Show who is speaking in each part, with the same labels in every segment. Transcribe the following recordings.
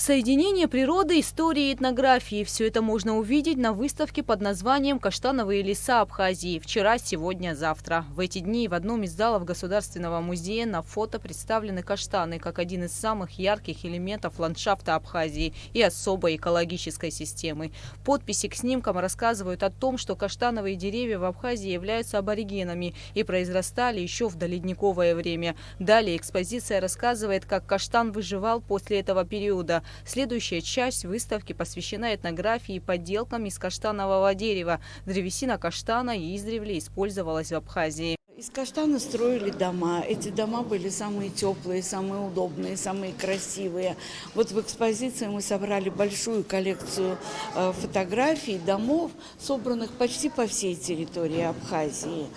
Speaker 1: Соединение природы, истории и этнографии – все это можно увидеть на выставке под названием «Каштановые леса Абхазии. Вчера, сегодня, завтра». В эти дни в одном из залов Государственного музея на фото представлены каштаны как один из самых ярких элементов ландшафта Абхазии и особой экологической системы. Подписи к снимкам рассказывают о том, что каштановые деревья в Абхазии являются аборигенами и произрастали еще в доледниковое время. Далее экспозиция рассказывает, как каштан выживал после этого периода. Следующая часть выставки посвящена этнографии и подделкам из каштанового дерева. Древесина каштана издревле использовалась в Абхазии.
Speaker 2: Из каштана строили дома. Эти дома были самые теплые, самые удобные, самые красивые. Вот в экспозиции мы собрали большую коллекцию фотографий домов, собранных почти по всей территории Абхазии.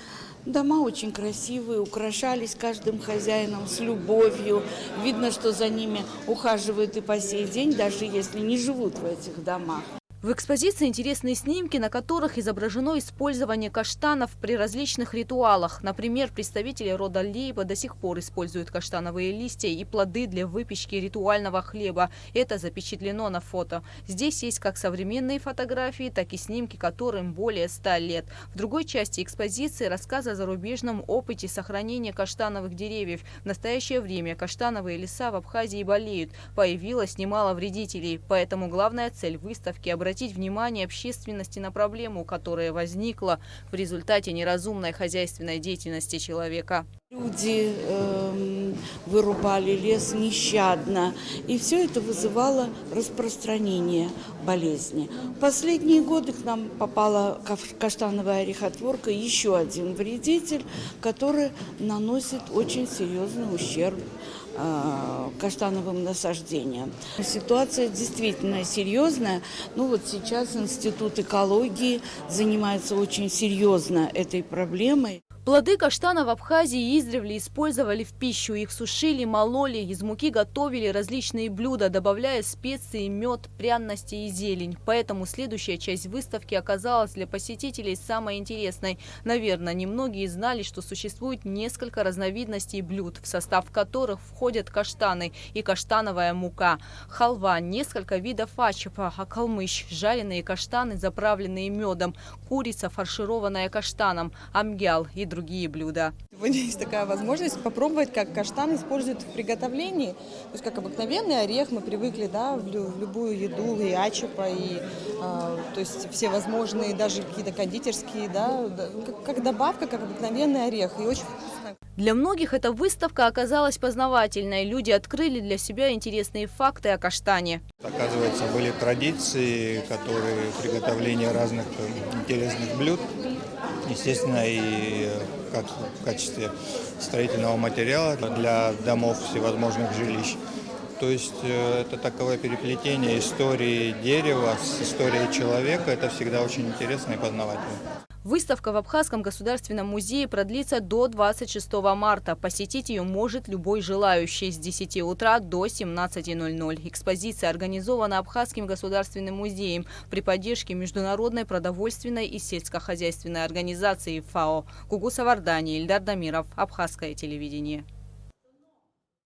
Speaker 2: Дома очень красивые, украшались каждым хозяином с любовью. Видно, что за ними ухаживают и по сей день, даже если не живут в этих домах.
Speaker 1: В экспозиции интересные снимки, на которых изображено использование каштанов при различных ритуалах. Например, представители рода Лейба до сих пор используют каштановые листья и плоды для выпечки ритуального хлеба. Это запечатлено на фото. Здесь есть как современные фотографии, так и снимки, которым более 100 лет. В другой части экспозиции рассказ о зарубежном опыте сохранения каштановых деревьев. В настоящее время каштановые леса в Абхазии болеют. Появилось немало вредителей. Поэтому главная цель выставки – обратить внимание общественности на проблему, которая возникла в результате неразумной хозяйственной деятельности человека.
Speaker 2: Люди вырубали лес нещадно, и все это вызывало распространение болезни. В последние годы к нам попала каштановая орехотворка, еще один вредитель, который наносит очень серьезный ущерб каштановым насаждениям. Ситуация действительно серьезная. Ну вот сейчас Институт экологии занимается очень серьезно этой проблемой.
Speaker 1: Плоды каштана в Абхазии издревле использовали в пищу. Их сушили, мололи, из муки готовили различные блюда, добавляя специи, мед, пряности и зелень. Поэтому следующая часть выставки оказалась для посетителей самой интересной. Наверное, немногие знали, что существует несколько разновидностей блюд, в состав которых входят каштаны и каштановая мука, халва, несколько видов ачепа, акалмыш, жареные каштаны, заправленные медом, курица, фаршированная каштаном, амгял и другие блюда.
Speaker 3: Сегодня есть такая возможность попробовать, как каштан используют в приготовлении. То есть как обыкновенный орех мы привыкли, да, в любую еду, и ачепа, и то есть все возможные, даже какие-то кондитерские, да, как добавка, как обыкновенный орех. И очень вкусно.
Speaker 1: Для многих эта выставка оказалась познавательной. Люди открыли для себя интересные факты о каштане.
Speaker 4: Оказывается, были традиции, которые приготовления разных интересных блюд. Естественно, и как в качестве строительного материала для домов всевозможных жилищ. То есть это таковое переплетение истории дерева с историей человека. Это всегда очень интересно и познавательно.
Speaker 1: Выставка в Абхазском государственном музее продлится до 26 марта. Посетить ее может любой желающий с 10 утра до 17:00. Экспозиция организована Абхазским государственным музеем при поддержке Международной продовольственной и сельскохозяйственной организации ФАО. Гугу Савардани, Ильдар Дамиров, Абхазское телевидение.